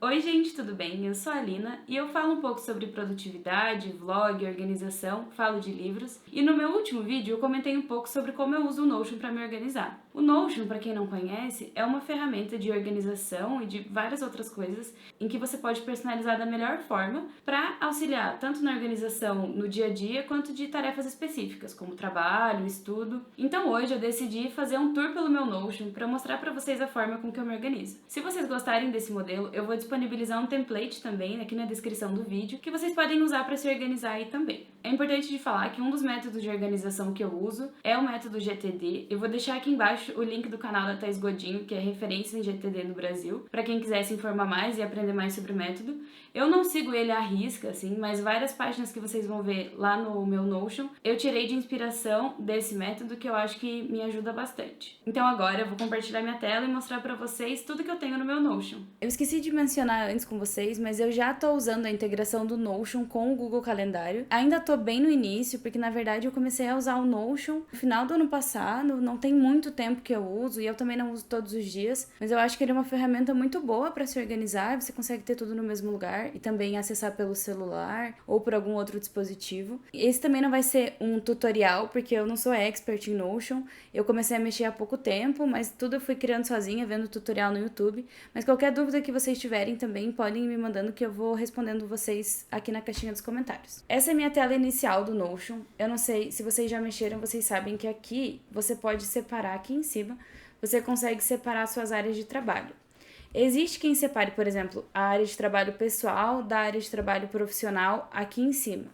Oi, gente, tudo bem? Eu sou a Lina e eu falo um pouco sobre produtividade, vlog, organização, falo de livros. E no meu último vídeo eu comentei um pouco sobre como eu uso o Notion para me organizar. O Notion, para quem não conhece, é uma ferramenta de organização e de várias outras coisas em que você pode personalizar da melhor forma para auxiliar tanto na organização no dia a dia quanto de tarefas específicas, como trabalho, estudo. Então hoje eu decidi fazer um tour pelo meu Notion para mostrar para vocês a forma com que eu me organizo. Se vocês gostarem desse modelo, eu vou disponibilizar um template também aqui na descrição do vídeo que vocês podem usar para se organizar aí também. É importante de falar que um dos métodos de organização que eu uso é o método GTD. Eu vou deixar aqui embaixo o link do canal da Thais Godinho, que é referência em GTD no Brasil, para quem quiser se informar mais e aprender mais sobre o método. Eu não sigo ele à risca, assim, mas várias páginas que vocês vão ver lá no meu Notion, eu tirei de inspiração desse método que eu acho que me ajuda bastante. Então agora eu vou compartilhar minha tela e mostrar pra vocês tudo que eu tenho no meu Notion. Eu esqueci de mencionar antes com vocês, mas eu já tô usando a integração do Notion com o Google Calendário. Ainda tô bem no início, porque na verdade eu comecei a usar o Notion no final do ano passado, não tem muito tempo que eu uso e eu também não uso todos os dias, mas eu acho que ele é uma ferramenta muito boa para se organizar, você consegue ter tudo no mesmo lugar e também acessar pelo celular ou por algum outro dispositivo. Esse também não vai ser um tutorial, porque eu não sou expert em Notion, eu comecei a mexer há pouco tempo, mas tudo eu fui criando sozinha, vendo tutorial no YouTube. Mas qualquer dúvida que vocês tiverem também podem ir me mandando que eu vou respondendo vocês aqui na caixinha dos comentários. Essa é a minha tela inicial do Notion. Eu não sei se vocês já mexeram, vocês sabem que aqui você pode separar, aqui em cima, você consegue separar suas áreas de trabalho. Existe quem separe, por exemplo, a área de trabalho pessoal da área de trabalho profissional aqui em cima.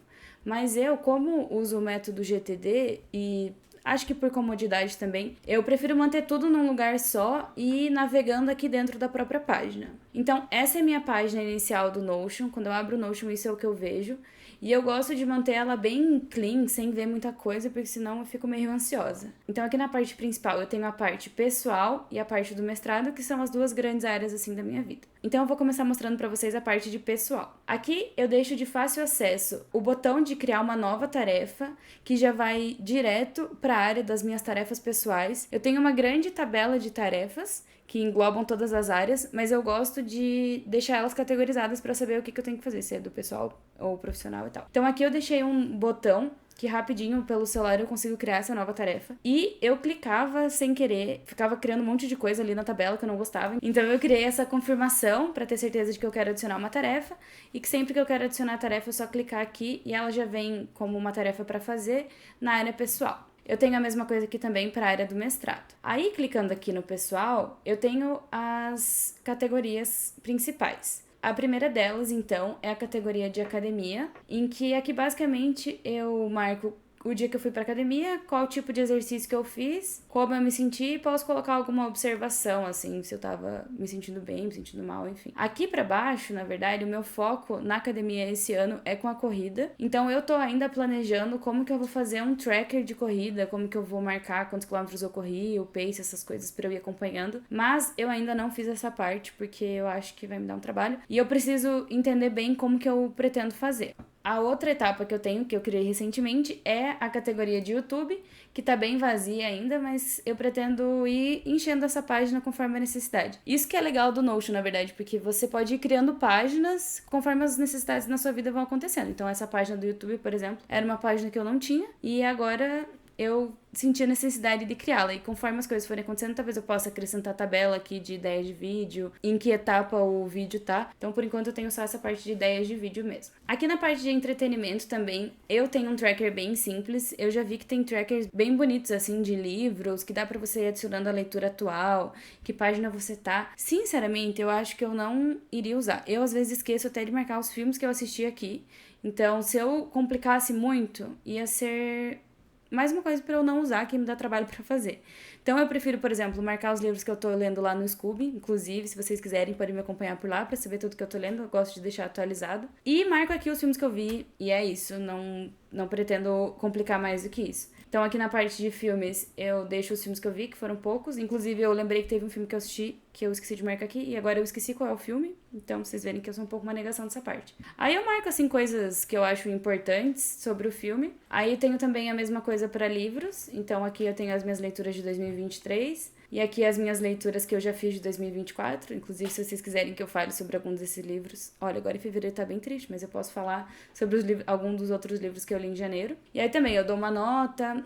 Mas eu, como uso o método GTD e acho que por comodidade também, eu prefiro manter tudo num lugar só e ir navegando aqui dentro da própria página. Então, essa é a minha página inicial do Notion. Quando eu abro o Notion, isso é o que eu vejo. E eu gosto de manter ela bem clean, sem ver muita coisa, porque senão eu fico meio ansiosa. Então aqui na parte principal eu tenho a parte pessoal e a parte do mestrado, que são as duas grandes áreas assim da minha vida. Então eu vou começar mostrando pra vocês a parte de pessoal. Aqui eu deixo de fácil acesso o botão de criar uma nova tarefa, que já vai direto para a área das minhas tarefas pessoais. Eu tenho uma grande tabela de tarefas que englobam todas as áreas, mas eu gosto de deixar elas categorizadas para saber o que eu tenho que fazer, se é do pessoal ou profissional e tal. Então aqui eu deixei um botão que rapidinho pelo celular eu consigo criar essa nova tarefa. E eu clicava sem querer, ficava criando um monte de coisa ali na tabela que eu não gostava. Então eu criei essa confirmação para ter certeza de que eu quero adicionar uma tarefa e que sempre que eu quero adicionar a tarefa é só clicar aqui e ela já vem como uma tarefa para fazer na área pessoal. Eu tenho a mesma coisa aqui também para a área do mestrado. Aí, clicando aqui no pessoal, eu tenho as categorias principais. A primeira delas, então, é a categoria de academia, em que aqui basicamente eu marco o dia que eu fui pra academia, qual tipo de exercício que eu fiz, como eu me senti e posso colocar alguma observação, assim, se eu tava me sentindo bem, me sentindo mal, enfim. Aqui pra baixo, na verdade, o meu foco na academia esse ano é com a corrida, então eu tô ainda planejando como que eu vou fazer um tracker de corrida, como que eu vou marcar quantos quilômetros eu corri, o pace, essas coisas pra eu ir acompanhando, mas eu ainda não fiz essa parte porque eu acho que vai me dar um trabalho e eu preciso entender bem como que eu pretendo fazer. A outra etapa que eu tenho, que eu criei recentemente, é a categoria de YouTube, que tá bem vazia ainda, mas eu pretendo ir enchendo essa página conforme a necessidade. Isso que é legal do Notion, na verdade, porque você pode ir criando páginas conforme as necessidades na sua vida vão acontecendo. Então essa página do YouTube, por exemplo, era uma página que eu não tinha, e agora eu senti a necessidade de criá-la. E conforme as coisas forem acontecendo, talvez eu possa acrescentar tabela aqui de ideias de vídeo, em que etapa o vídeo tá. Então, por enquanto, eu tenho só essa parte de ideias de vídeo mesmo. Aqui na parte de entretenimento também, eu tenho um tracker bem simples. Eu já vi que tem trackers bem bonitos, assim, de livros, que dá pra você ir adicionando a leitura atual, que página você tá. Sinceramente, eu acho que eu não iria usar. Eu, às vezes, esqueço até de marcar os filmes que eu assisti aqui. Então, se eu complicasse muito, ia ser mais uma coisa pra eu não usar, que me dá trabalho pra fazer. Então eu prefiro, por exemplo, marcar os livros que eu tô lendo lá no Scooby. Inclusive, se vocês quiserem, podem me acompanhar por lá pra saber tudo que eu tô lendo. Eu gosto de deixar atualizado. E marco aqui os filmes que eu vi. E é isso, não pretendo complicar mais do que isso. Então aqui na parte de filmes eu deixo os filmes que eu vi, que foram poucos. Inclusive eu lembrei que teve um filme que eu assisti que eu esqueci de marcar aqui e agora eu esqueci qual é o filme. Então vocês verem que eu sou um pouco uma negação dessa parte. Aí eu marco assim coisas que eu acho importantes sobre o filme. Aí tenho também a mesma coisa para livros. Então aqui eu tenho as minhas leituras de 2023. E aqui as minhas leituras que eu já fiz de 2024, inclusive se vocês quiserem que eu fale sobre algum desses livros. Olha, agora em fevereiro tá bem triste, mas eu posso falar sobre algum dos outros livros que eu li em janeiro. E aí também eu dou uma nota,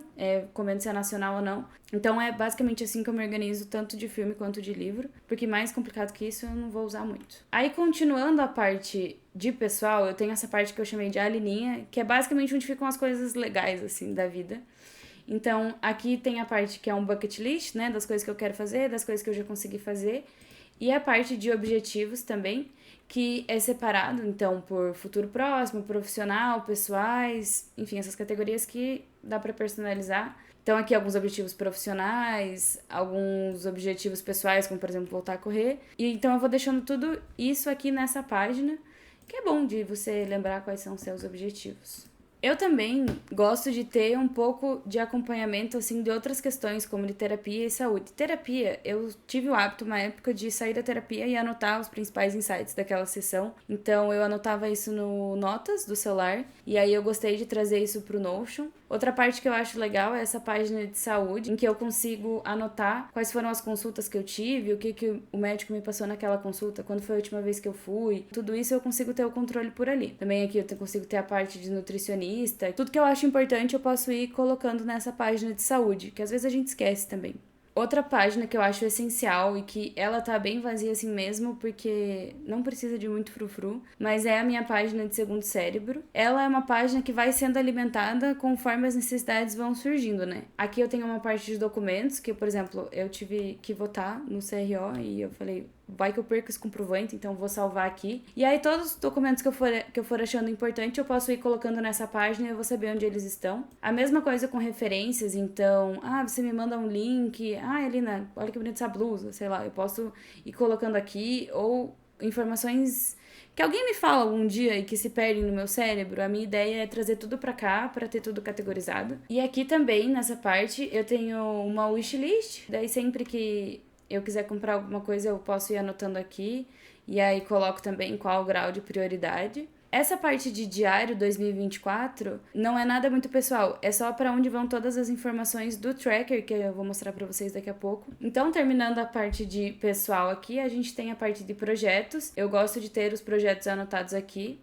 comento se é nacional ou não. Então é basicamente assim que eu me organizo, tanto de filme quanto de livro, porque mais complicado que isso eu não vou usar muito. Aí continuando a parte de pessoal, eu tenho essa parte que eu chamei de a lininha, que é basicamente onde ficam as coisas legais, assim, da vida. Então, aqui tem a parte que é um bucket list, né, das coisas que eu quero fazer, das coisas que eu já consegui fazer, e a parte de objetivos também, que é separado, então, por futuro próximo, profissional, pessoais, enfim, essas categorias que dá para personalizar. Então, aqui alguns objetivos profissionais, alguns objetivos pessoais, como, por exemplo, voltar a correr. E então, eu vou deixando tudo isso aqui nessa página, que é bom de você lembrar quais são os seus objetivos. Eu também gosto de ter um pouco de acompanhamento, assim, de outras questões, como de terapia e saúde. Terapia, eu tive o hábito, uma época, de sair da terapia e anotar os principais insights daquela sessão. Então, eu anotava isso no Notas do celular, e aí eu gostei de trazer isso pro Notion. Outra parte que eu acho legal é essa página de saúde, em que eu consigo anotar quais foram as consultas que eu tive, o que o médico me passou naquela consulta, quando foi a última vez que eu fui. Tudo isso eu consigo ter o controle por ali. Também aqui eu consigo ter a parte de nutricionista. Tudo que eu acho importante eu posso ir colocando nessa página de saúde, que às vezes a gente esquece também. Outra página que eu acho essencial e que ela tá bem vazia assim mesmo, porque não precisa de muito frufru, mas é a minha página de segundo cérebro. Ela é uma página que vai sendo alimentada conforme as necessidades vão surgindo, né? Aqui eu tenho uma parte de documentos, que, por exemplo, eu tive que votar no CRO e eu falei, vai que eu perco esse comprovante, então vou salvar aqui. E aí todos os documentos que eu for achando importante, eu posso ir colocando nessa página e eu vou saber onde eles estão. A mesma coisa com referências, então, você me manda um link, Elina, olha que bonita essa blusa, sei lá, eu posso ir colocando aqui, ou informações que alguém me fala algum dia e que se perdem no meu cérebro. A minha ideia é trazer tudo pra cá, pra ter tudo categorizado. E aqui também, nessa parte, eu tenho uma wishlist, daí sempre que eu quiser comprar alguma coisa, eu posso ir anotando aqui. E aí coloco também qual o grau de prioridade. Essa parte de diário 2024 não é nada muito pessoal, é só para onde vão todas as informações do tracker, que eu vou mostrar para vocês daqui a pouco. Então, terminando a parte de pessoal aqui, a gente tem a parte de projetos. Eu gosto de ter os projetos anotados aqui.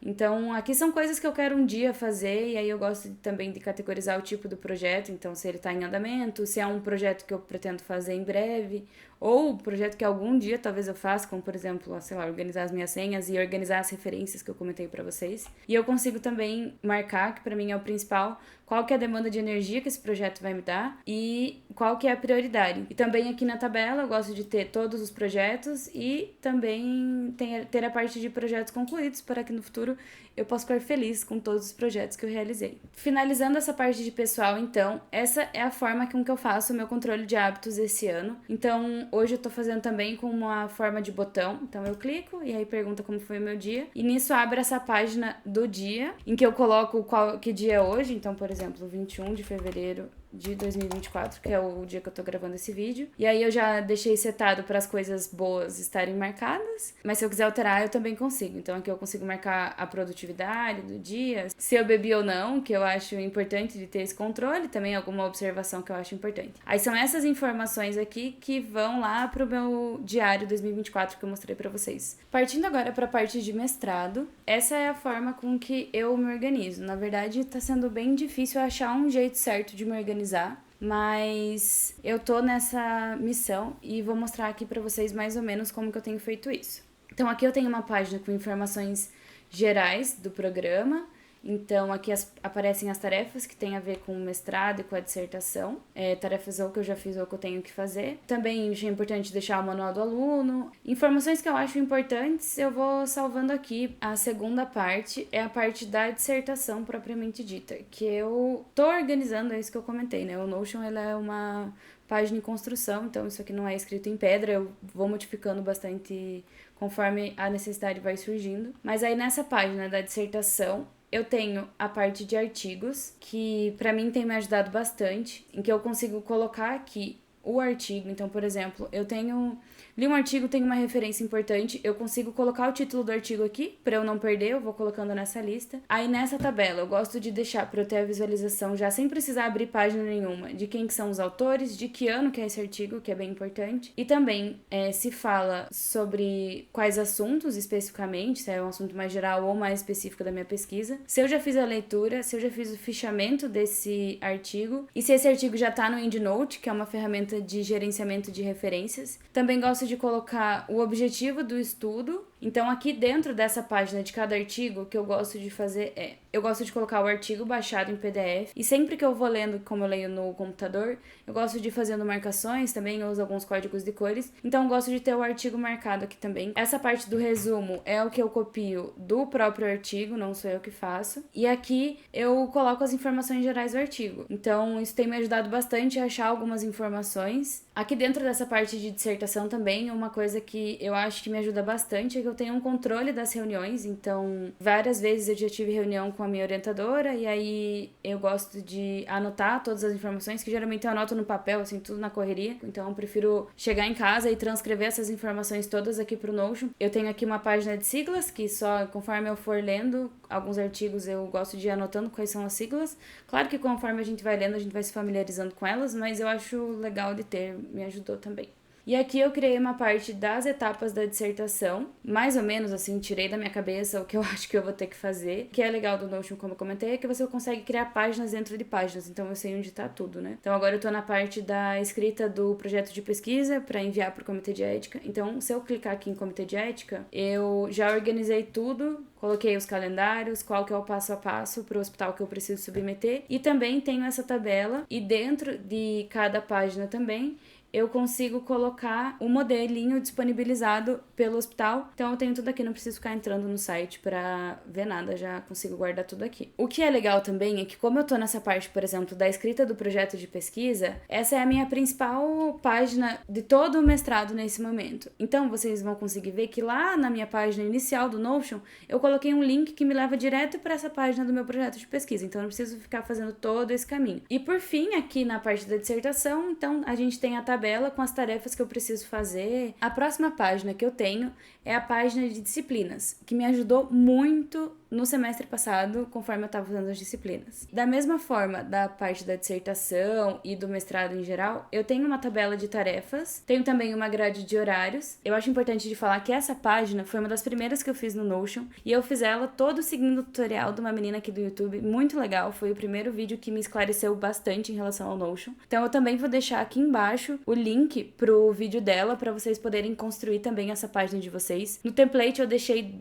Então, aqui são coisas que eu quero um dia fazer, e aí eu gosto também de categorizar o tipo do projeto, então se ele está em andamento, se é um projeto que eu pretendo fazer em breve, ou um projeto que algum dia talvez eu faça, como por exemplo, sei lá, organizar as minhas senhas e organizar as referências que eu comentei para vocês. E eu consigo também marcar, que para mim é o principal, qual que é a demanda de energia que esse projeto vai me dar e qual que é a prioridade. E também aqui na tabela eu gosto de ter todos os projetos e também ter a parte de projetos concluídos para que no futuro eu possa ficar feliz com todos os projetos que eu realizei. Finalizando essa parte de pessoal, então, essa é a forma com que eu faço o meu controle de hábitos esse ano. Então, hoje eu tô fazendo também com uma forma de botão. Então, eu clico e aí pergunta como foi o meu dia. E nisso abre essa página do dia, em que eu coloco que dia é hoje. Então, por exemplo, 21 de fevereiro de 2024, que é o dia que eu tô gravando esse vídeo. E aí eu já deixei setado para as coisas boas estarem marcadas, mas se eu quiser alterar, eu também consigo. Então aqui eu consigo marcar a produtividade do dia, se eu bebi ou não, que eu acho importante de ter esse controle, também alguma observação que eu acho importante. Aí são essas informações aqui que vão lá pro meu diário 2024 que eu mostrei para vocês. Partindo agora para a parte de mestrado, essa é a forma com que eu me organizo. Na verdade, tá sendo bem difícil achar um jeito certo de me organizar, mas eu tô nessa missão e vou mostrar aqui pra vocês mais ou menos como que eu tenho feito isso. Então aqui eu tenho uma página com informações gerais do programa. Então aqui aparecem as tarefas que tem a ver com o mestrado e com a dissertação, tarefas ou que eu já fiz ou que eu tenho que fazer. Também achei importante deixar o manual do aluno. Informações que eu acho importantes eu vou salvando aqui. A segunda parte é a parte da dissertação propriamente dita, que eu tô organizando, é isso que eu comentei, né? O Notion, ela é uma página em construção, então isso aqui não é escrito em pedra, eu vou modificando bastante conforme a necessidade vai surgindo. Mas aí nessa página da dissertação, eu tenho a parte de artigos, que pra mim tem me ajudado bastante, em que eu consigo colocar aqui o artigo. Então, por exemplo, li um artigo, tem uma referência importante, eu consigo colocar o título do artigo aqui, pra eu não perder, eu vou colocando nessa lista. Aí nessa tabela, eu gosto de deixar pra eu ter a visualização já sem precisar abrir página nenhuma, de quem que são os autores, de que ano que é esse artigo, que é bem importante. E também se fala sobre quais assuntos especificamente, se é um assunto mais geral ou mais específico da minha pesquisa, se eu já fiz a leitura, se eu já fiz o fichamento desse artigo, e se esse artigo já tá no EndNote, que é uma ferramenta de gerenciamento de referências. Também gosto de colocar o objetivo do estudo. Então, aqui dentro dessa página de cada artigo, o que eu gosto de fazer eu gosto de colocar o artigo baixado em PDF, e sempre que eu vou lendo, como eu leio no computador, eu gosto de ir fazendo marcações também, eu uso alguns códigos de cores, então eu gosto de ter o artigo marcado aqui também. Essa parte do resumo é o que eu copio do próprio artigo, não sou eu que faço, e aqui eu coloco as informações gerais do artigo. Então, isso tem me ajudado bastante a achar algumas informações. Aqui dentro dessa parte de dissertação também, uma coisa que eu acho que me ajuda bastante é que eu tenho um controle das reuniões, então várias vezes eu já tive reunião com a minha orientadora e aí eu gosto de anotar todas as informações, que geralmente eu anoto no papel, assim, tudo na correria, então eu prefiro chegar em casa e transcrever essas informações todas aqui pro Notion. Eu tenho aqui uma página de siglas, que só conforme eu for lendo alguns artigos eu gosto de ir anotando quais são as siglas. Claro que conforme a gente vai lendo a gente vai se familiarizando com elas, mas eu acho legal de ter, me ajudou também. E aqui eu criei uma parte das etapas da dissertação, mais ou menos assim, tirei da minha cabeça o que eu acho que eu vou ter que fazer. O que é legal do Notion, como eu comentei, é que você consegue criar páginas dentro de páginas, então eu sei onde tá tudo, né? Então agora eu tô na parte da escrita do projeto de pesquisa para enviar pro comitê de ética. Então, se eu clicar aqui em comitê de ética, eu já organizei tudo, coloquei os calendários, qual que é o passo a passo pro hospital que eu preciso submeter, e também tenho essa tabela, e dentro de cada página também eu consigo colocar o modelinho disponibilizado pelo hospital. Então eu tenho tudo aqui, não preciso ficar entrando no site pra ver nada, já consigo guardar tudo aqui. O que é legal também é que como eu tô nessa parte, por exemplo, da escrita do projeto de pesquisa, essa é a minha principal página de todo o mestrado nesse momento. Então vocês vão conseguir ver que lá na minha página inicial do Notion, eu coloquei um link que me leva direto para essa página do meu projeto de pesquisa. Então eu não preciso ficar fazendo todo esse caminho. E por fim, aqui na parte da dissertação, então a gente tem a tabela com as tarefas que eu preciso fazer. A próxima página que eu tenho é a página de disciplinas, que me ajudou muito no semestre passado, conforme eu estava fazendo as disciplinas. Da mesma forma, da parte da dissertação e do mestrado em geral, eu tenho uma tabela de tarefas, tenho também uma grade de horários. Eu acho importante de falar que essa página foi uma das primeiras que eu fiz no Notion, e eu fiz ela todo seguindo o tutorial de uma menina aqui do YouTube, muito legal, foi o primeiro vídeo que me esclareceu bastante em relação ao Notion. Então eu também vou deixar aqui embaixo o link pro vídeo dela, para vocês poderem construir também essa página de vocês. No template eu deixei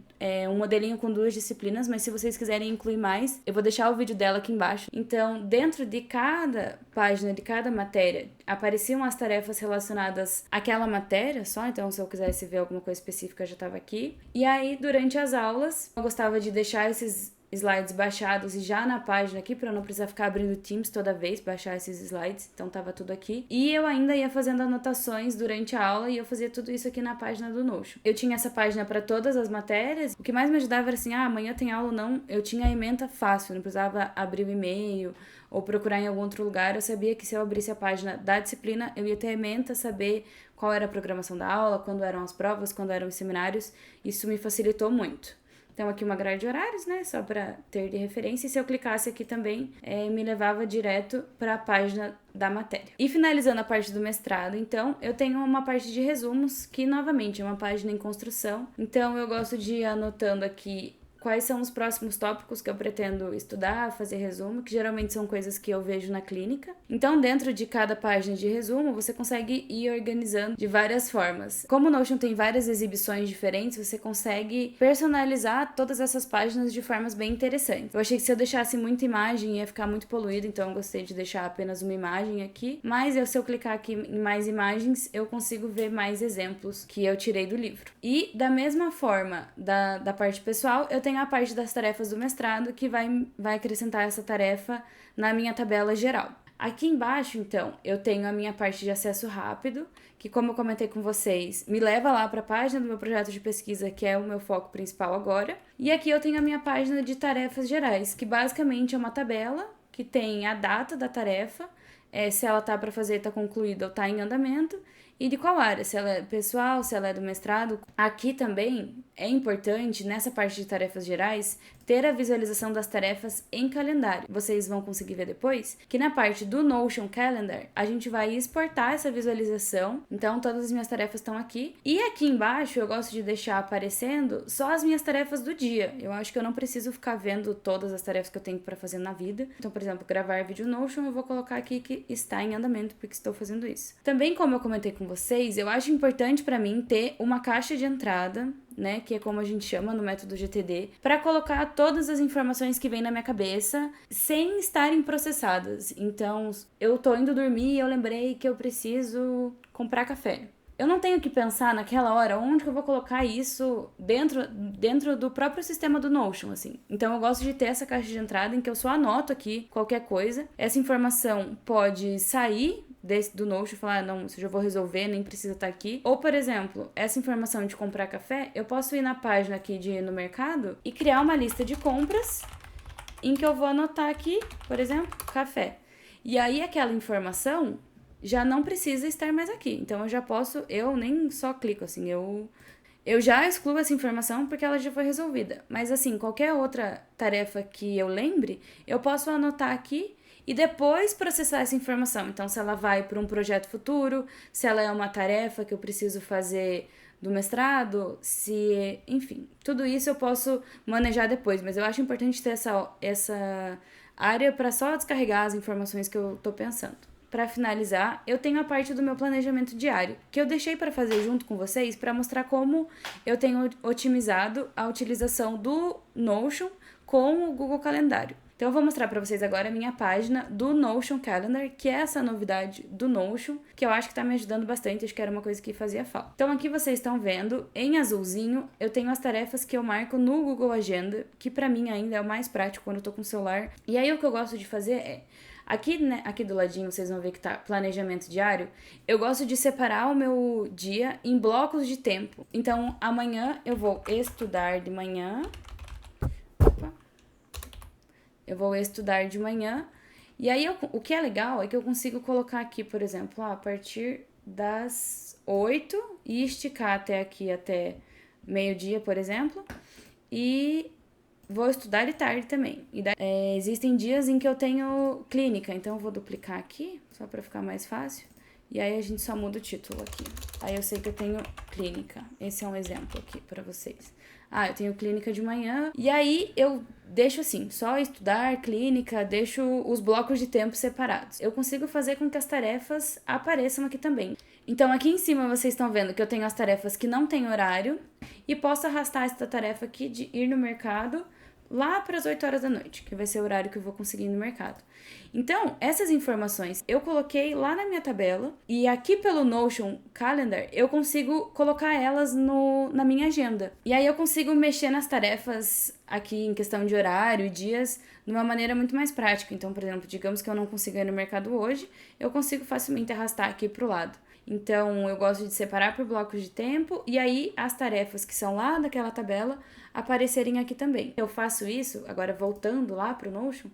um modelinho com 2 disciplinas, mas se vocês quiserem incluir mais, eu vou deixar o vídeo dela aqui embaixo. Então, dentro de cada página, de cada matéria, apareciam as tarefas relacionadas àquela matéria só, então se eu quisesse ver alguma coisa específica já estava aqui. E aí, durante as aulas, eu gostava de deixar esses slides baixados e já na página aqui, para eu não precisar ficar abrindo Teams toda vez, baixar esses slides, então tava tudo aqui. E eu ainda ia fazendo anotações durante a aula e eu fazia tudo isso aqui na página do Notion. Eu tinha essa página para todas as matérias, o que mais me ajudava era assim, amanhã tem aula ou não, eu tinha a ementa fácil, não precisava abrir o e-mail ou procurar em algum outro lugar, eu sabia que se eu abrisse a página da disciplina, eu ia ter a ementa, saber qual era a programação da aula, quando eram as provas, quando eram os seminários, isso me facilitou muito. Então aqui uma grade de horários, né, só para ter de referência, e se eu clicasse aqui também, me levava direto para a página da matéria. E finalizando a parte do mestrado, então, eu tenho uma parte de resumos, que novamente é uma página em construção, então eu gosto de ir anotando aqui quais são os próximos tópicos que eu pretendo estudar, fazer resumo, que geralmente são coisas que eu vejo na clínica. Então, dentro de cada página de resumo, você consegue ir organizando de várias formas. Como o Notion tem várias exibições diferentes, você consegue personalizar todas essas páginas de formas bem interessantes. Eu achei que se eu deixasse muita imagem ia ficar muito poluído, então eu gostei de deixar apenas uma imagem aqui. Mas se eu clicar aqui em mais imagens, eu consigo ver mais exemplos que eu tirei do livro. E da mesma forma da parte pessoal, eu tenho a parte das tarefas do mestrado, que vai acrescentar essa tarefa na minha tabela geral. Aqui embaixo, então, eu tenho a minha parte de acesso rápido, que, como eu comentei com vocês, me leva lá para a página do meu projeto de pesquisa, que é o meu foco principal agora. E aqui eu tenho a minha página de tarefas gerais, que basicamente é uma tabela que tem a data da tarefa, se ela tá para fazer, tá concluída ou tá em andamento, e de qual área, se ela é pessoal, se ela é do mestrado. Aqui também é importante, nessa parte de tarefas gerais, ter a visualização das tarefas em calendário. Vocês vão conseguir ver depois que na parte do Notion Calendar, a gente vai exportar essa visualização. Então, todas as minhas tarefas estão aqui. E aqui embaixo, eu gosto de deixar aparecendo só as minhas tarefas do dia. Eu acho que eu não preciso ficar vendo todas as tarefas que eu tenho para fazer na vida. Então, por exemplo, gravar vídeo Notion, eu vou colocar aqui que está em andamento, porque estou fazendo isso. Também, como eu comentei com vocês, eu acho importante para mim ter uma caixa de entrada, né, que é como a gente chama no método GTD, para colocar todas as informações que vêm na minha cabeça sem estarem processadas. Então, eu tô indo dormir e eu lembrei que eu preciso comprar café. Eu não tenho que pensar naquela hora onde que eu vou colocar isso dentro do próprio sistema do Notion, assim. Então eu gosto de ter essa caixa de entrada em que eu só anoto aqui qualquer coisa. Essa informação pode sair do Notion e falar, não, isso eu já vou resolver, nem precisa estar aqui. Ou, por exemplo, essa informação de comprar café, eu posso ir na página aqui de ir no mercado e criar uma lista de compras em que eu vou anotar aqui, por exemplo, café. E aí aquela informação já não precisa estar mais aqui. Então eu nem só clico assim, eu já excluo essa informação porque ela já foi resolvida. Mas assim, qualquer outra tarefa que eu lembre, eu posso anotar aqui e depois processar essa informação. Então, se ela vai para um projeto futuro, se ela é uma tarefa que eu preciso fazer do mestrado, enfim, tudo isso eu posso manejar depois, mas eu acho importante ter essa área para só descarregar as informações que eu tô pensando. Para finalizar, eu tenho a parte do meu planejamento diário, que eu deixei para fazer junto com vocês para mostrar como eu tenho otimizado a utilização do Notion com o Google Calendário. Então eu vou mostrar para vocês agora a minha página do Notion Calendar, que é essa novidade do Notion, que eu acho que tá me ajudando bastante, acho que era uma coisa que fazia falta. Então aqui vocês estão vendo, em azulzinho, eu tenho as tarefas que eu marco no Google Agenda, que para mim ainda é o mais prático quando eu tô com o celular. E aí o que eu gosto de fazer é, aqui do ladinho vocês vão ver que tá planejamento diário, eu gosto de separar o meu dia em blocos de tempo. Então amanhã eu vou estudar de manhã, eu vou estudar de manhã, e aí o que é legal é que eu consigo colocar aqui, por exemplo, a partir das 8 e esticar até aqui, até meio-dia, por exemplo, e vou estudar de tarde também. E existem dias em que eu tenho clínica, então eu vou duplicar aqui, só para ficar mais fácil, e aí a gente só muda o título aqui. Aí eu sei que eu tenho clínica, esse é um exemplo aqui para vocês. Eu tenho clínica de manhã, e aí eu deixo assim, só estudar, clínica, deixo os blocos de tempo separados. Eu consigo fazer com que as tarefas apareçam aqui também. Então aqui em cima vocês estão vendo que eu tenho as tarefas que não têm horário, e posso arrastar essa tarefa aqui de ir no mercado lá para as 8 horas da noite, que vai ser o horário que eu vou conseguir ir no mercado. Então, essas informações eu coloquei lá na minha tabela, e aqui pelo Notion Calendar eu consigo colocar elas na minha agenda. E aí eu consigo mexer nas tarefas aqui em questão de horário e dias de uma maneira muito mais prática. Então, por exemplo, digamos que eu não consiga ir no mercado hoje, eu consigo facilmente arrastar aqui para o lado. Então, eu gosto de separar por blocos de tempo e aí as tarefas que são lá daquela tabela aparecerem aqui também. Eu faço isso, agora voltando lá para o Notion,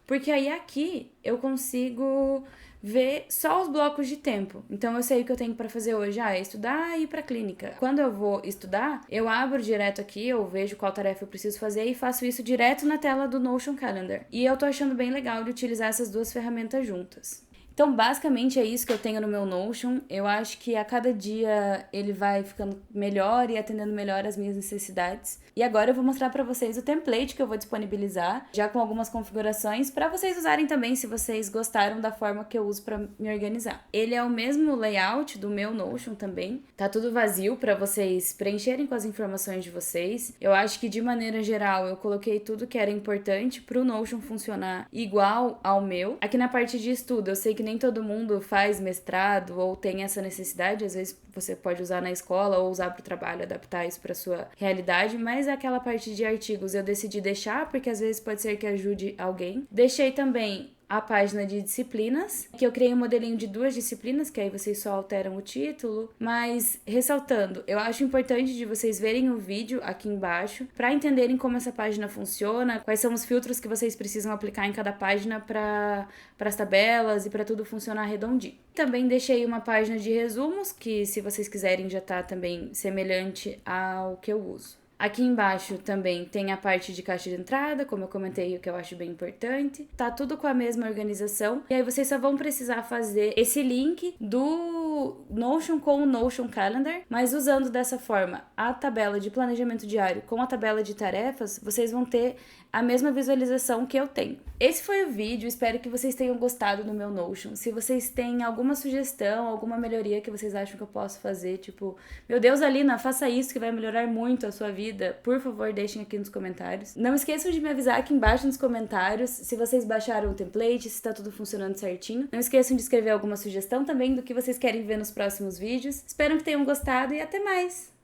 porque aí aqui eu consigo ver só os blocos de tempo. Então, eu sei o que eu tenho para fazer hoje, é estudar e ir para clínica. Quando eu vou estudar, eu abro direto aqui, eu vejo qual tarefa eu preciso fazer e faço isso direto na tela do Notion Calendar. E eu tô achando bem legal de utilizar essas duas ferramentas juntas. Então, basicamente, é isso que eu tenho no meu Notion. Eu acho que a cada dia ele vai ficando melhor e atendendo melhor as minhas necessidades. E agora eu vou mostrar para vocês o template que eu vou disponibilizar, já com algumas configurações, para vocês usarem também se vocês gostaram da forma que eu uso para me organizar. Ele é o mesmo layout do meu Notion também. Tá tudo vazio para vocês preencherem com as informações de vocês. Eu acho que, de maneira geral, eu coloquei tudo que era importante para o Notion funcionar igual ao meu. Aqui na parte de estudo, eu sei que nem todo mundo faz mestrado ou tem essa necessidade, às vezes você pode usar na escola ou usar para o trabalho, adaptar isso para sua realidade, mas aquela parte de artigos eu decidi deixar porque às vezes pode ser que ajude alguém. Deixei também a página de disciplinas, que eu criei um modelinho de 2 disciplinas, que aí vocês só alteram o título, mas ressaltando, eu acho importante de vocês verem o vídeo aqui embaixo para entenderem como essa página funciona, quais são os filtros que vocês precisam aplicar em cada página para as tabelas e para tudo funcionar redondinho. Também deixei uma página de resumos, que se vocês quiserem já tá também semelhante ao que eu uso. Aqui embaixo também tem a parte de caixa de entrada, como eu comentei, o que eu acho bem importante. Tá tudo com a mesma organização. E aí vocês só vão precisar fazer esse link do Notion com o Notion Calendar, mas usando dessa forma a tabela de planejamento diário com a tabela de tarefas, vocês vão ter a mesma visualização que eu tenho. Esse foi o vídeo, espero que vocês tenham gostado do meu Notion. Se vocês têm alguma sugestão, alguma melhoria que vocês acham que eu posso fazer, tipo, meu Deus, Alina, faça isso que vai melhorar muito a sua vida, por favor, deixem aqui nos comentários. Não esqueçam de me avisar aqui embaixo nos comentários se vocês baixaram o template, se está tudo funcionando certinho. Não esqueçam de escrever alguma sugestão também do que vocês querem ver nos próximos vídeos. Espero que tenham gostado e até mais!